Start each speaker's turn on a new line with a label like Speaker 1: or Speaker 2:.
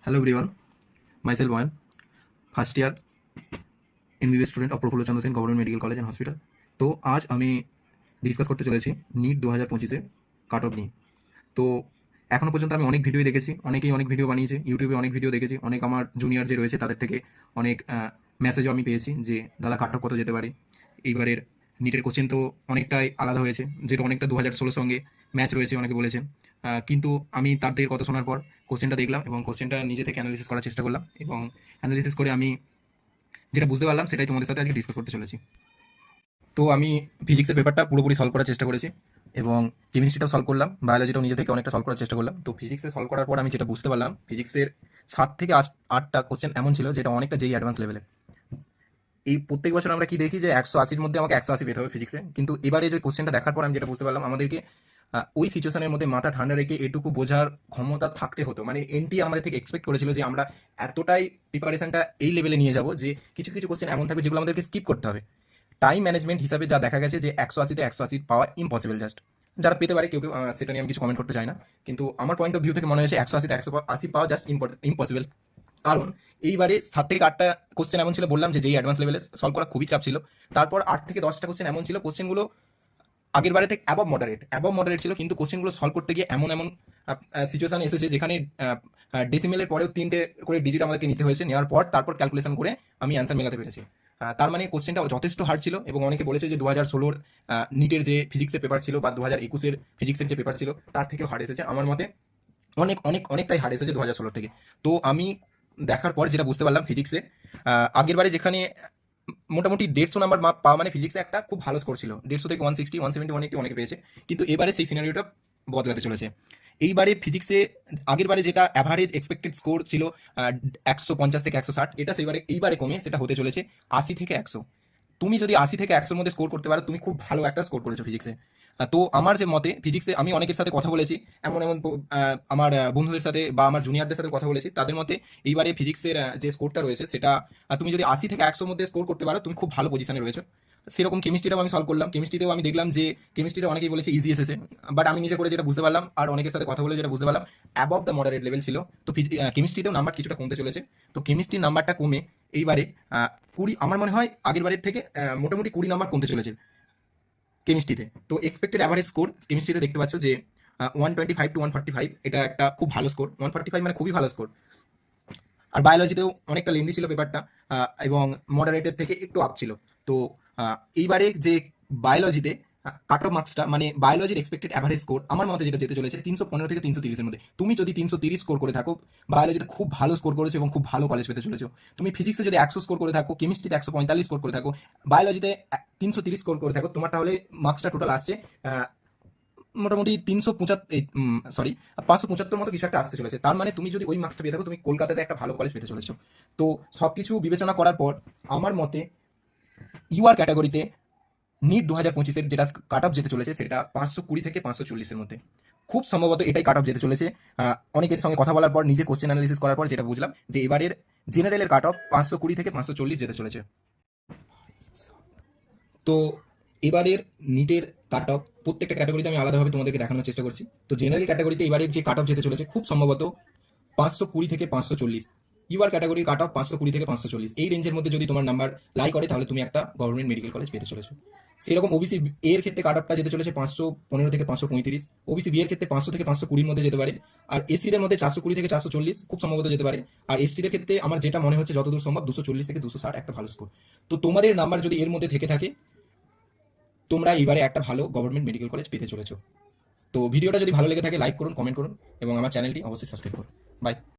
Speaker 1: Hello everyone, myself Moyan, first year MBBS student of Prafulla Chandra Sen government medical college and hospital. তো আজ আমি discuss করতে চলেছি নিট 2025-এর কাট অফ নিয়ে। তো এখনও পর্যন্ত আমি অনেক ভিডিও দেখেছি, অনেকেই অনেক ভিডিও বানিয়েছে, ইউটিউবে অনেক ভিডিও দেখেছি, অনেক আমার জুনিয়র যে রয়েছে তাদের থেকে অনেক মেসেজও আমি পেয়েছি যে দাদা কাট অফ কত যেতে পারে। এইবারের নিটের কোশ্চেন তো অনেকটাই আলাদা হয়েছে, যেটা অনেকটা 2016 সঙ্গে ম্যাচ রয়েছে অনেকে বলেছেন। কিন্তু আমি তাদের কথা শোনার পর কোশ্চেনটা দেখলাম এবং কোশ্চেনটা নিজে থেকে অ্যানালিসিস করার চেষ্টা করলাম, এবং অ্যানালিসিস করে আমি যেটা বুঝতে পারলাম সেটাই তোমাদের সাথে আজকে ডিসকাস করতে চলেছি। তো আমি ফিজিক্সের পেপারটা পুরোপুরি সলভ করার চেষ্টা করেছি এবং কেমিস্ট্রিটাও সলভ করলাম, বায়োলজিটাও নিজে থেকে অনেকটা সলভ করার চেষ্টা করলাম। তো ফিজিক্সে সলভ করার পর আমি যেটা বুঝতে পারলাম, ফিজিক্সের 7 থেকে 8টা কোশ্চেন এমন ছিল যেটা অনেকটা যেই অ্যাডভান্স লেভেলে। এই প্রত্যেক বছর আমরা কি দেখি যে 180-র মধ্যে আমাকে 180 পেতে হবে ফিজিক্সে, কিন্তু এবারে যে কোশ্চেনটা দেখার পর আমি যেটা বুঝতে পারলাম, আমাদেরকে ওই সিচুয়েশনের মধ্যে মাথা ঠান্ডা রেখে এটুকু বোঝার ক্ষমতা থাকতে হতো। মানে এনটি আমাদের থেকে এক্সপেক্ট করেছিল যে আমরা এতটাই প্রিপারেশনটা এই লেভেলে নিয়ে যাব যে কিছু কিছু কোশ্চেন এমন থাকবে যেগুলো আমাদেরকে স্কিপ করতে হবে। টাইম ম্যানেজমেন্ট হিসাবে যা দেখা গেছে যে 180-তে 180 পাওয়া ইম্পসিবল জাস্ট। যারা পেতে পারে কেউ কেউ, সেটা নিয়ে আমি কিছু কমেন্ট করতে চাই না, কিন্তু আমার পয়েন্ট অফ ভিউ থেকে মনে হয়েছে 180-তে 180 পাওয়া জাস্ট ইম্পসিবল। কারণ এইবারে 7 থেকে 8টা কোশ্চেন এমন ছিল, বললাম যে যেই অ্যাডভান্স লেভেলে সলভ করা খুবই চাপ ছিল। তারপর 8 থেকে 10টা কোশ্চেন এমন ছিল, কোশ্চেনগুলো আগের বারে থেকে অ্যাবভ মডারেট ছিল, কিন্তু কোশ্চেনগুলো সলভ করতে গিয়ে এমন এমন সিচুয়েশন এসেছে যেখানে ডেসিমেলের পরেও 3টে করে ডিজিট আমাদেরকে নিতে হয়েছে, নেওয়ার পর তারপর ক্যালকুলেশন করে আমি অ্যান্সার মেলাতে পেরেছি। তার মানে কোশ্চেনটা যথেষ্ট হার্ড ছিল, এবং অনেকে বলেছে যে 2016-র নিটের যে ফিজিক্সের পেপার ছিল বা 2021-এর ফিজিক্সের যে পেপার ছিল তার থেকেও হার্ড এসেছে। আমার মতে অনেকটাই হার্ড এসেছে 2016 থেকে। তো আমি দেখার পর যেটা বুঝতে পারলাম, ফিজিক্সে আগের বারে যেখানে মোটামুটি 150 নাম্বার পাওয়া মানে ফিজিক্সে একটা খুব ভালো স্কোর ছিল, 150 থেকে 160, 170, 180 অনেকে পেয়েছে, কিন্তু এবারে সেই সিনারিওটা বদলাতে চলেছে। এইবারে ফিজিক্সে আগের বারে যেটা অ্যাভারেজ এক্সপেক্টেড স্কোর ছিল 150 থেকে 160, এটা এইবারে কমে সেটা হতে চলেছে 80 থেকে 100। তুমি যদি 80 থেকে 100-র মধ্যে স্কোর করতে পারো, তুমি খুব ভালো একটা স্কোর করেছো ফিজিক্সে। তো আমার যে মতে ফিজিক্সে, আমি অনেকের সাথে কথা বলেছি, এমন এমন আমার বন্ধুদের সাথে বা আমার জুনিয়রদের সাথে কথা বলেছি, তাদের মতে এইবারে ফিজিক্সের যে স্কোরটা রয়েছে সেটা তুমি যদি 80 থেকে 100-র মধ্যে স্কোর করতে পারো, তুমি খুব ভালো পজিশনে রয়েছো। সেরকম কেমিস্ট্রিটাও আমি সলভ করলাম, কেমিস্ট্রিতেও আমি দেখলাম যে কেমিস্ট্রিটা অনেকেই বলেছে ইজি এসেছে, বাট আমি নিজে করে যেটা বুঝতে পারলাম আর অনেকের সাথে কথা বলে যেটা বুঝতে পারলাম, অ্যাবভ দ্য মডারেট লেভেল ছিল। তো কেমিস্ট্রিতেও নাম্বার কিছুটা কমতে চলেছে। তো কেমিস্ট্রির নাম্বারটা কমে এইবারে 20, আমার মনে হয় আগের বারের থেকে মোটামুটি 20 নাম্বার কমতে চলেছে কেমিস্ট্রিতে। তো এক্সপেক্টেড অ্যাভারেজ স্কোর কেমিস্ট্রিতে দেখতে পাচ্ছ যে 125 to 145, এটা একটা খুব ভালো স্কোর। 145 মানে খুবই ভালো স্কোর। আর বায়োলজিতেও অনেকটা লেন্দি ছিল পেপারটা, এবং মডারেটের থেকে একটু আপ ছিল। তো এইবারে যে বায়োলজিতে কাট অফ মার্কসটা, মানে বায়োলজির এক্সপেক্টেড অ্যাভারেজ স্কোর আমার মতে যেটা যেতে চলেছে 315 থেকে 330-এর মধ্যে। তুমি যদি 330 স্কোর করে থাকো, বায়োলজিতে খুব ভালো স্কোর করেছো এবং খুব ভালো কলেজ পেতে চলেছো। তুমি ফিজিক্সে যদি 100 স্কোর করে থাকো, কেমিস্ট্রিতে 145 স্কোর করে থাকো, বায়োলজিতে 330 স্কোর করে থাকো, তোমার তাহলে মার্কসটা টোটাল আসছে মোটামুটি 575 মতো কিছু একটা আসতে চলেছে। তার মানে তুমি যদি ওই মার্কসটা পেয়ে থাকো, তুমি কলকাতাতে একটা ভালো কলেজ পেতে চলেছো। তো সবকিছু বিবেচনা করার পর আমার মতে ইউআর ক্যাটাগরিতে নিট 2025-এর যেটা কাট অফ যেতে চলেছে সেটা 520 থেকে 540-এর মধ্যে। খুব সম্ভবত এটাই কাট অফ যেতে চলেছে। অনেকের সঙ্গে কথা বলার পর, নিজে কোশ্চেন অ্যানালিসিস করার পর যেটা বুঝলাম যে এবারের জেনারেলের কাট অফ 520 থেকে 540 যেতে চলেছে। তো এবারের নিটের কাট অফ প্রত্যেকটা ক্যাটাগরিতে আমি আলাদাভাবে তোমাদেরকে দেখানোর চেষ্টা করছি। তো জেনারেল ক্যাটাগরিতে এবারের যে কাট অফ যেতে চলেছে খুব সম্ভবত 520 থেকে 540। ইউআর ক্যাটাগরির কাট অফ 520 থেকে 540, এই রেঞ্জের মধ্যে যদি তোমার নাম্বার লাই করে তাহলে তুমি একটা গভর্নমেন্ট মেডিকেল কলেজ পেতে চলেছো। সেরকম ওবিসি এর ক্ষেত্রে কাট অফটা যেতে চলেছে 515 থেকে 535, ওবিসি বি এর ক্ষেত্রে 500 থেকে 520-র মধ্যে যেতে পারে, আর এসিদের মধ্যে 420 থেকে 440 খুব সম্ভবত যেতে পারে, আর এসটিদের ক্ষেত্রে আমার যেটা মনে হচ্ছে যতদূর সম্ভব 240 থেকে 260 একটা ভালো স্কোর। তো তোমাদের নাম্বার যদি এর মধ্যে থেকে থাকে, তোমরা এবারে একটা ভালো গভর্নমেন্ট মেডিকেল কলেজ পেতে চলেছো। তো ভিডিওটা যদি ভালো লেগে থাকে লাইক করুন, কমেন্ট করুন, এবং আমার চ্যানেলটি অবশ্যই সাবস্ক্রাইব করুন। বাই।